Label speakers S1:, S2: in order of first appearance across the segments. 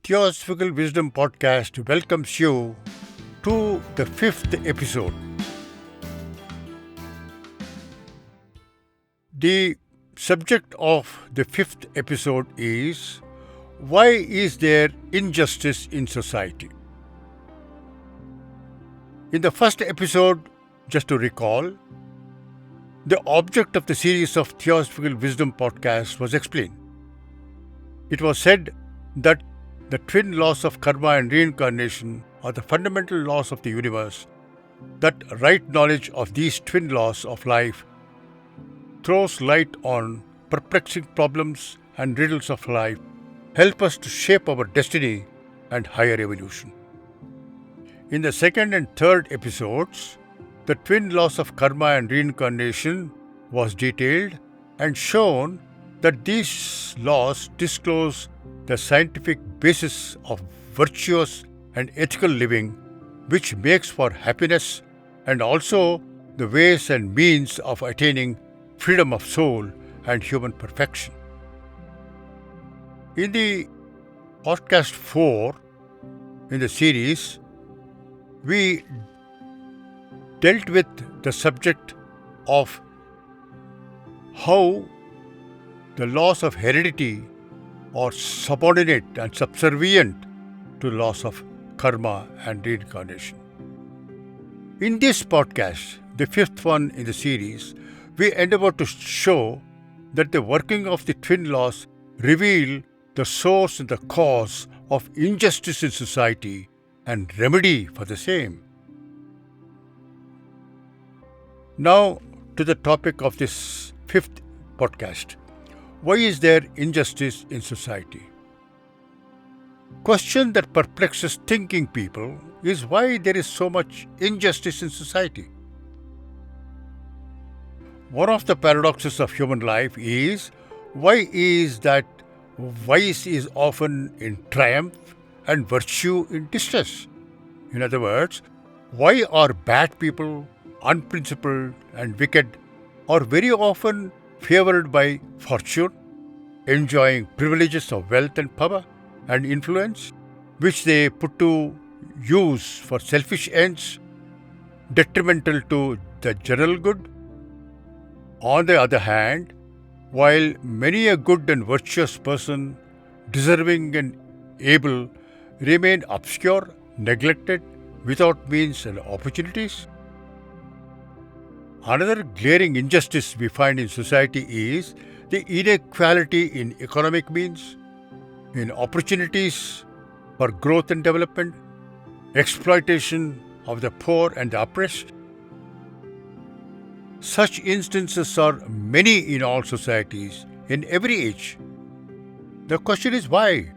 S1: Theosophical Wisdom Podcast welcomes you to the fifth episode. The subject of the fifth episode is why is there injustice in society? In the first episode, just to recall, the object of the series of Theosophical Wisdom Podcast was explained. It was said that the twin laws of karma and reincarnation are the fundamental laws of the universe, that right knowledge of these twin laws of life throws light on perplexing problems and riddles of life, help us to shape our destiny and higher evolution. In the second and third episodes, the twin laws of karma and reincarnation was detailed and shown that these laws disclose the scientific basis of virtuous and ethical living, which makes for happiness, and also the ways and means of attaining freedom of soul and human perfection. In the podcast 4 in the series, we dealt with the subject of how the laws of heredity are subordinate and subservient to laws of karma and reincarnation. In this podcast, the fifth one in the series, we endeavor to show that the working of the twin laws reveal the source and the cause of injustice in society and remedy for the same. Now to the topic of this fifth podcast. Why is there injustice in society? Question that perplexes thinking people is why there is so much injustice in society. One of the paradoxes of human life is why is that vice is often in triumph and virtue in distress. In other words, why are bad people, unprincipled and wicked, are very often favored by fortune, enjoying privileges of wealth and power and influence, which they put to use for selfish ends, detrimental to the general good? On the other hand, while many a good and virtuous person, deserving and able, remain obscure, neglected, without means and opportunities. Another glaring injustice we find in society is the inequality in economic means, in opportunities for growth and development, exploitation of the poor and the oppressed. Such instances are many in all societies, in every age. The question is why?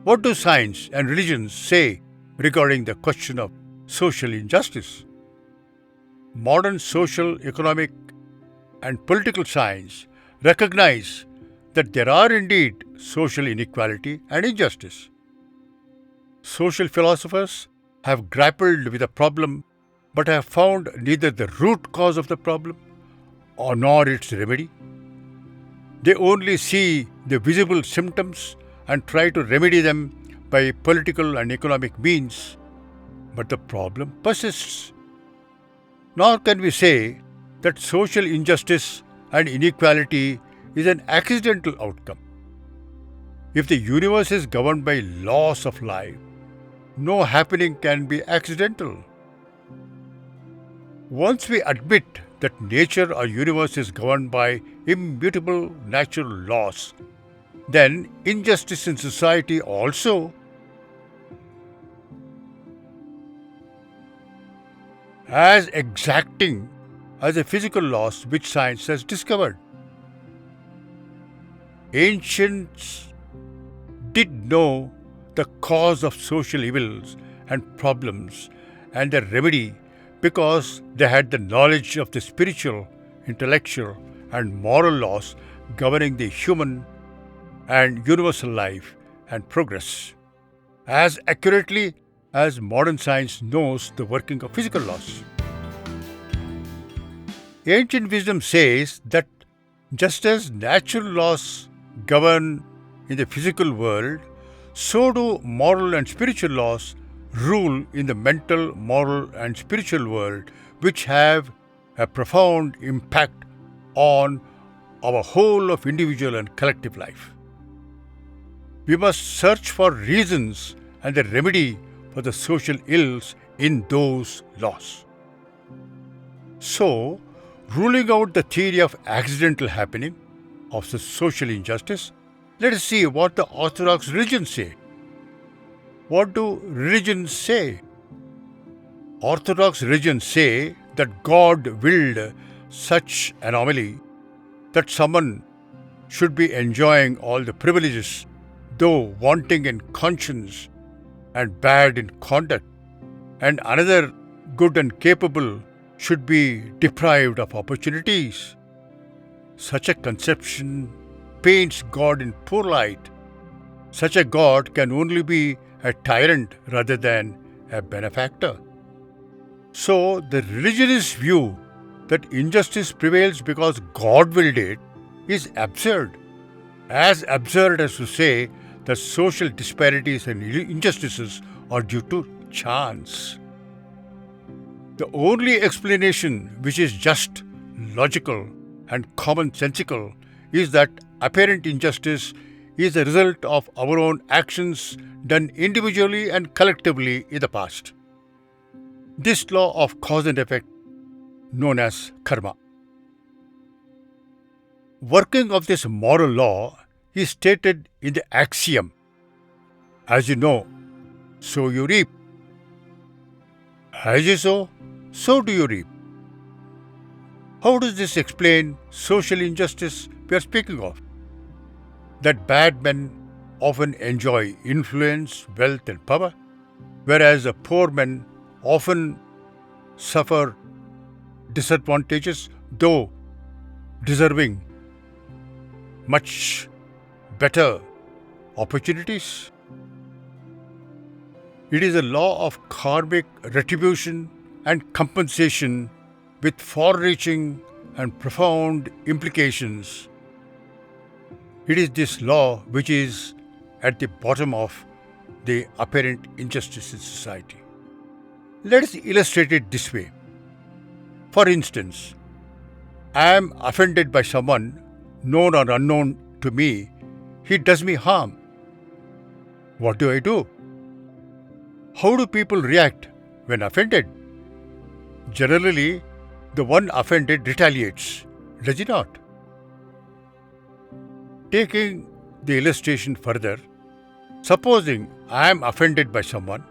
S1: What do science and religions say regarding the question of social injustice? Modern social, economic, and political science recognize that there are indeed social inequality and injustice. Social philosophers have grappled with the problem but have found neither the root cause of the problem nor its remedy. They only see the visible symptoms and try to remedy them by political and economic means, but the problem persists. Nor can we say that social injustice and inequality is an accidental outcome. If the universe is governed by laws of life, no happening can be accidental. Once we admit that nature or universe is governed by immutable natural laws, then injustice in society also as exacting as the physical laws which science has discovered. Ancients did know the cause of social evils and problems and their remedy because they had the knowledge of the spiritual, intellectual and moral laws governing the human and universal life and progress, as accurately as modern science knows the working of physical laws. Ancient wisdom says that just as natural laws govern in the physical world, so do moral and spiritual laws rule in the mental, moral, and spiritual world, which have a profound impact on our whole of individual and collective life. We must search for reasons and the remedy for the social ills in those laws. So, ruling out the theory of accidental happening, of the social injustice, let us see what the Orthodox religions say. What do religions say? Orthodox religions say that God willed such anomaly that someone should be enjoying all the privileges, though wanting in conscience and bad in conduct, and another good and capable should be deprived of opportunities. Such a conception paints God in poor light. Such a God can only be a tyrant rather than a benefactor. So, the religionist view that injustice prevails because God willed it is absurd. As absurd as to say that social disparities and injustices are due to chance. The only explanation which is just, logical, and commonsensical is that apparent injustice is the result of our own actions done individually and collectively in the past. This law of cause and effect, known as karma. Working of this moral law is stated in the axiom, as you know, so you reap. As you sow, so do you reap. How does this explain social injustice we are speaking of? That bad men often enjoy influence, wealth, and power, whereas the poor men often suffer disadvantages, though deserving much better opportunities. It is a law of karmic retribution and compensation with far-reaching and profound implications. It is this law which is at the bottom of the apparent injustice in society. Let us illustrate it this way. For instance, I am offended by someone, known or unknown to me. He does me harm. What do I do? How do people react when offended? Generally, the one offended retaliates, does he not? Taking the illustration further, supposing I am offended by someone,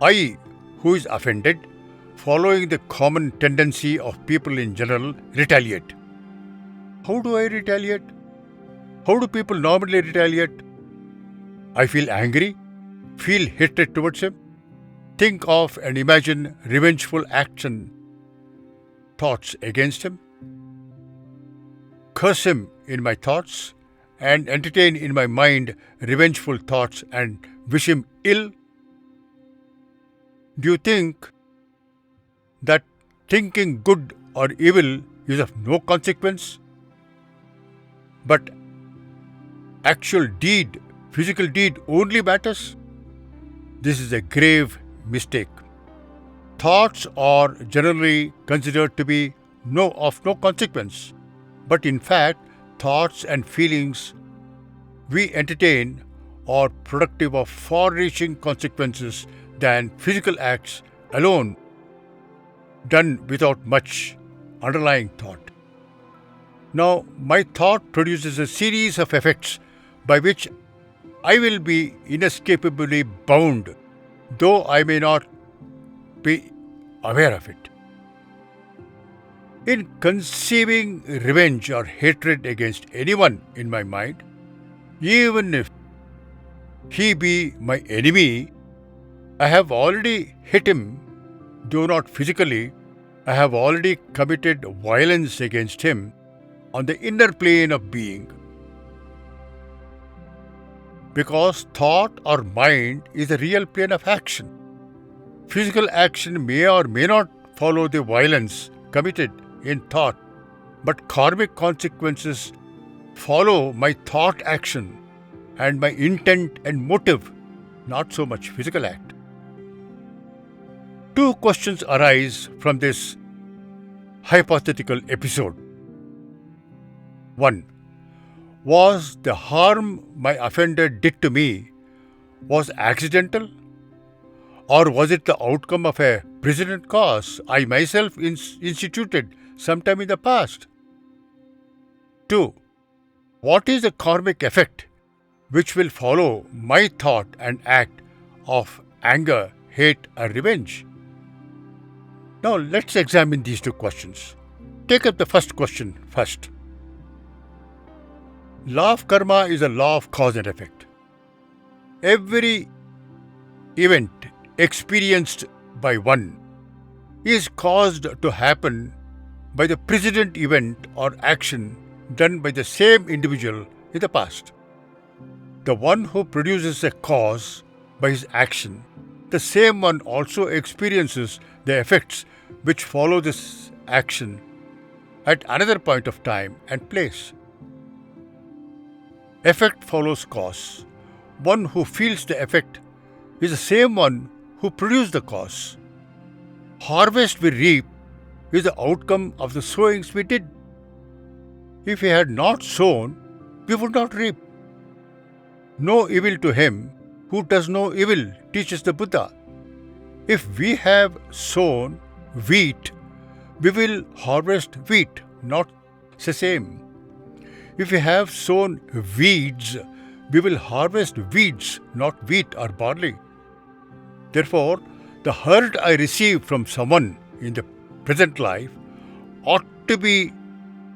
S1: I, who is offended, following the common tendency of people in general, retaliate. How do I retaliate? How do people normally retaliate? I feel angry, feel hatred towards him, think of and imagine revengeful acts and thoughts against him, curse him in my thoughts, and entertain in my mind revengeful thoughts and wish him ill. Do you think that thinking good or evil is of no consequence? But actual deed, physical deed only matters? This is a grave mistake. Thoughts are generally considered to be of no consequence, but in fact, thoughts and feelings we entertain are productive of far-reaching consequences than physical acts alone, done without much underlying thought. Now, my thought produces a series of effects by which I will be inescapably bound, though I may not be aware of it. In conceiving revenge or hatred against anyone in my mind, even if he be my enemy, I have already hit him, though not physically. I have already committed violence against him on the inner plane of being. Because thought or mind is a real plane of action. Physical action may or may not follow the violence committed in thought, but karmic consequences follow my thought action. and my intent and motive, not so much physical act. Two questions arise from this hypothetical episode. 1. Was the harm my offender did to me was accidental, or was it the outcome of a precedent cause I myself instituted sometime in the past? 2. What is the karmic effect which will follow my thought and act of anger, hate, or revenge? Now let's examine these two questions. Take up the first question first. Law of karma is a law of cause and effect. Every event experienced by one is caused to happen by the precedent event or action done by the same individual in the past. The one who produces a cause by his action, the same one also experiences the effects which follow this action at another point of time and place. Effect follows cause. One who feels the effect is the same one who produced the cause. Harvest we reap is the outcome of the sowings we did. If we had not sown, we would not reap. No evil to him who does no evil, teaches the Buddha. If we have sown wheat, we will harvest wheat, not sesame. If we have sown weeds, we will harvest weeds, not wheat or barley. Therefore, the hurt I receive from someone in the present life ought to be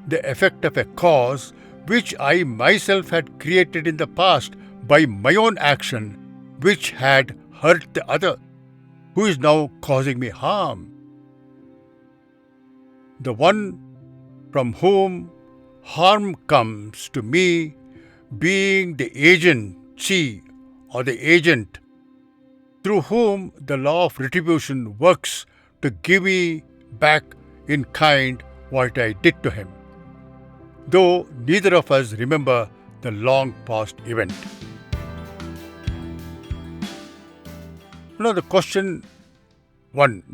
S1: the effect of a cause which I myself had created in the past by my own action, which had hurt the other, who is now causing me harm. The one from whom harm comes to me, being the agency or the agent through whom the law of retribution works to give me back in kind what I did to him, though neither of us remember the long past event. Now the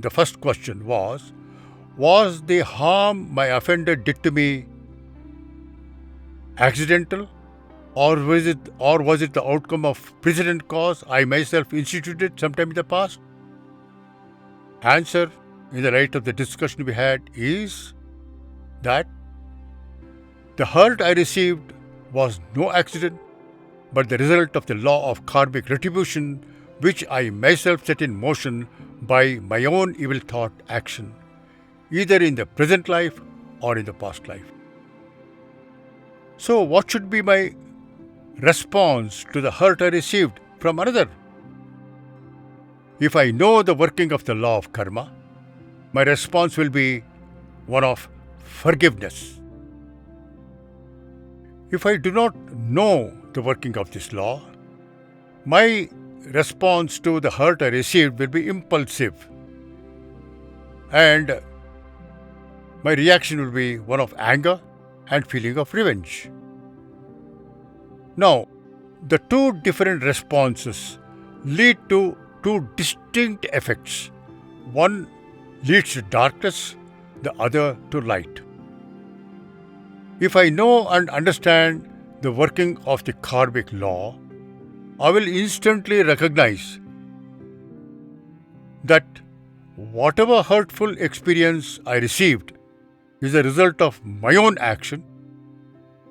S1: first question was the harm my offender did to me accidental, or was it the outcome of precedent cause I myself instituted sometime in the past? Answer, in the light of the discussion we had, is that the hurt I received was no accident, but the result of the law of karmic retribution which I myself set in motion by my own evil thought action, either in the present life or in the past life. So what should be my response to the hurt I received from another? If I know the working of the law of karma, my response will be one of forgiveness. If I do not know the working of this law, my response to the hurt I received will be impulsive, and my reaction will be one of anger and feeling of revenge. Now, the two different responses lead to two distinct effects. One leads to darkness, the other to light. If I know and understand the working of the karmic law, I will instantly recognize that whatever hurtful experience I received is a result of my own action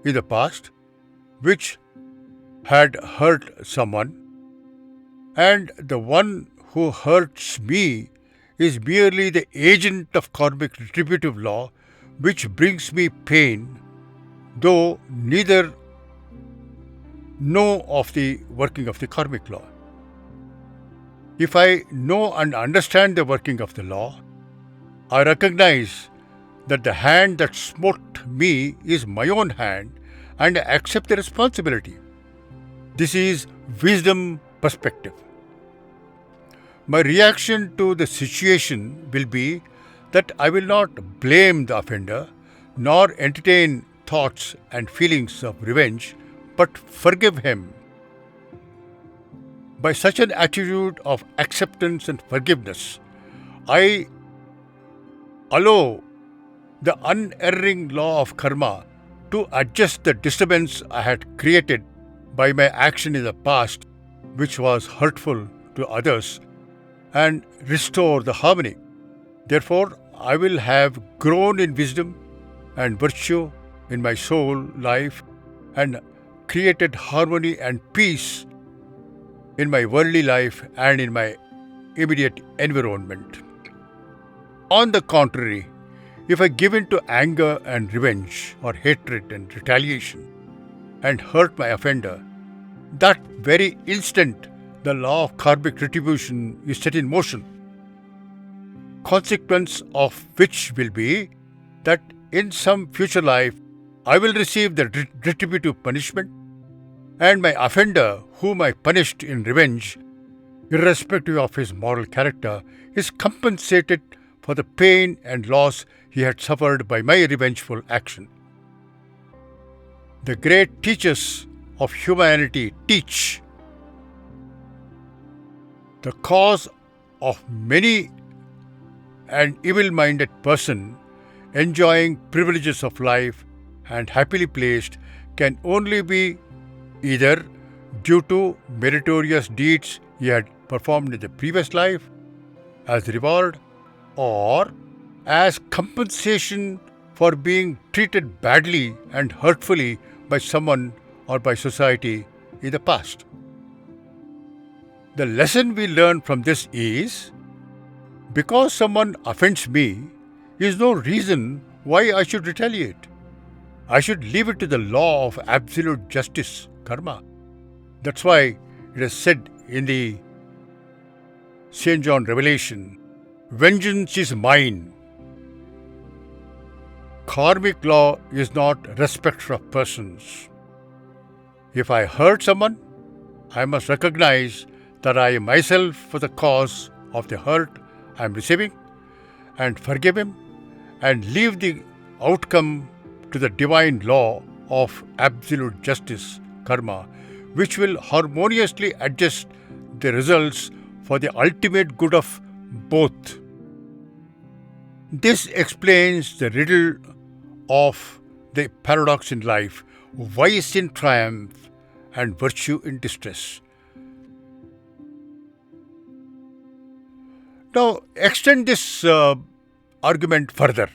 S1: in the past, which had hurt someone, and the one who hurts me is merely the agent of karmic retributive law, which brings me pain, though neither know of the working of the karmic law. If I know and understand the working of the law, I recognize that the hand that smote me is my own hand, and I accept the responsibility. This is wisdom perspective. My reaction to the situation will be that I will not blame the offender, nor entertain thoughts and feelings of revenge, but forgive him By such an attitude of acceptance and forgiveness, I allow the unerring law of karma to adjust the disturbance I had created by my action in the past, which was hurtful to others, and restore the harmony. Therefore, I will have grown in wisdom and virtue in my soul life and created harmony and peace in my worldly life and in my immediate environment. On the contrary, if I give in to anger and revenge or hatred and retaliation and hurt my offender, that very instant the law of karmic retribution is set in motion, consequence of which will be that in some future life I will receive the retributive punishment, and my offender, whom I punished in revenge, irrespective of his moral character, is compensated for the pain and loss he had suffered by my revengeful action. The great teachers of humanity teach the cause of many an evil-minded person enjoying privileges of life and happily placed can only be either due to meritorious deeds he had performed in the previous life as reward, or as compensation for being treated badly and hurtfully by someone or by society in the past. The lesson we learn from this is, because someone offends me is no reason why I should retaliate. I should leave it to the law of absolute justice, karma. That's why it is said in the St. John Revelation, vengeance is mine. Karmic law is not respecter of persons. If I hurt someone, I must recognize that I myself was the cause of the hurt I am receiving and forgive him and leave the outcome to the divine law of absolute justice, karma, which will harmoniously adjust the results for the ultimate good of both. This explains the riddle of the paradox in life, vice in triumph and virtue in distress. Now, extend this argument further.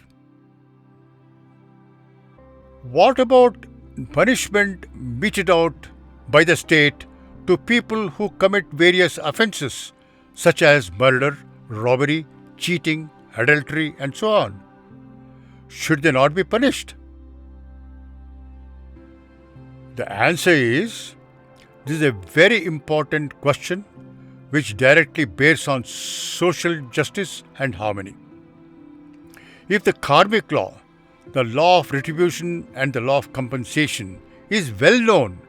S1: What about punishment meted out by the state to people who commit various offences such as murder, robbery, cheating, adultery, and so on? Should they not be punished? The answer is, this is a very important question which directly bears on social justice and harmony. If the karmic law, the law of retribution and the law of compensation is well known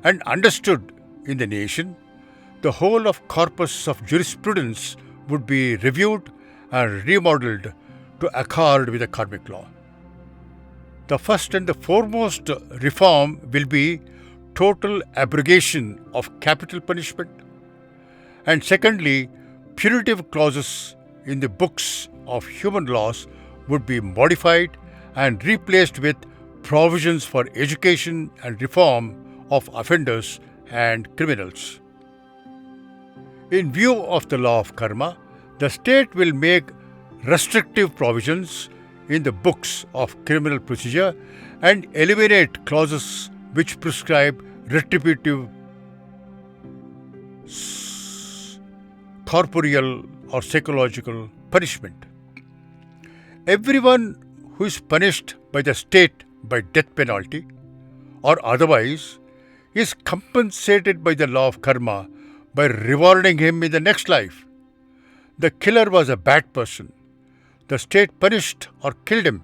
S1: and understood in the nation, the whole of corpus of jurisprudence would be reviewed and remodeled to accord with the karmic law. The first and the foremost reform will be total abrogation of capital punishment, and secondly, punitive clauses in the books of human laws would be modified and replaced with provisions for education and reform of offenders and criminals. In view of the law of karma, the state will make restrictive provisions in the books of criminal procedure and eliminate clauses which prescribe retributive corporeal or psychological punishment. Everyone who is punished by the state by death penalty or otherwise is compensated by the law of karma by rewarding him in the next life. The killer was a bad person. The state punished or killed him.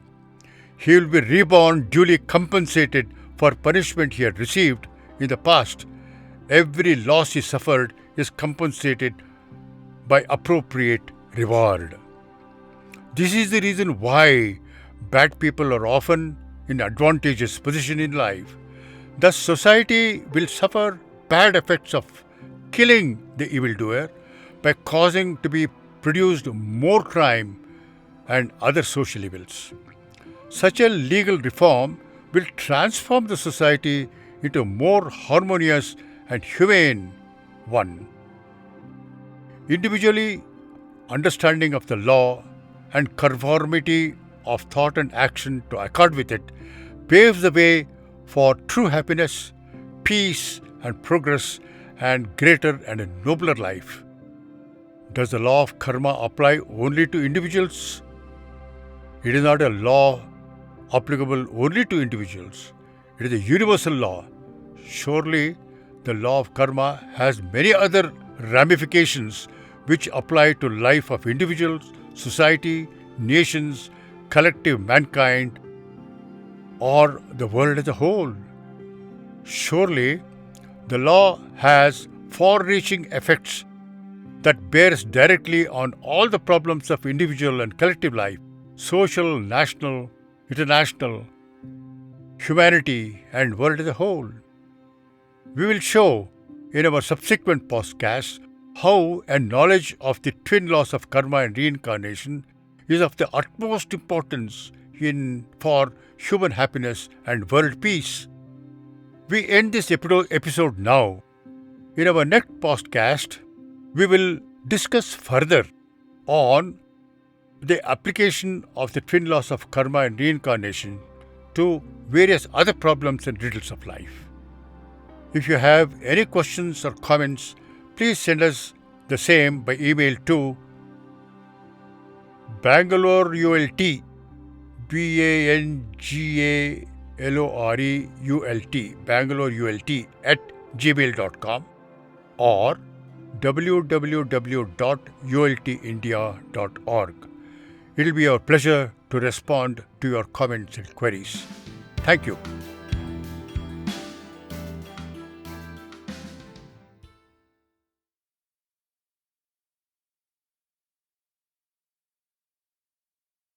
S1: He will be reborn duly compensated for punishment he had received in the past. Every loss he suffered is compensated by appropriate reward. This is the reason why bad people are often in advantageous position in life. Thus, society will suffer bad effects of killing the evildoer, by causing to be produced more crime and other social evils. Such a legal reform will transform the society into a more harmonious and humane one. Individually, understanding of the law and conformity of thought and action to accord with it paves the way for true happiness, peace and progress and greater and a nobler life. Does the law of karma apply only to individuals? It is not a law applicable only to individuals. It is a universal law. Surely, the law of karma has many other ramifications which apply to life of individuals, society, nations, collective mankind, or the world as a whole. Surely, the law has far-reaching effects that bears directly on all the problems of individual and collective life, social, national, international, humanity, and world as a whole. We will show in our subsequent podcasts how a knowledge of the twin laws of karma and reincarnation is of the utmost importance for human happiness and world peace. We end this episode now. In our next podcast, we will discuss further on the application of the twin laws of karma and reincarnation to various other problems and riddles of life. If you have any questions or comments, please send us the same by email to BangaloreULT, BangaloreULT, BangaloreULT @gmail.com or www.ultindia.org. It will be our pleasure to respond to your comments and queries. Thank you.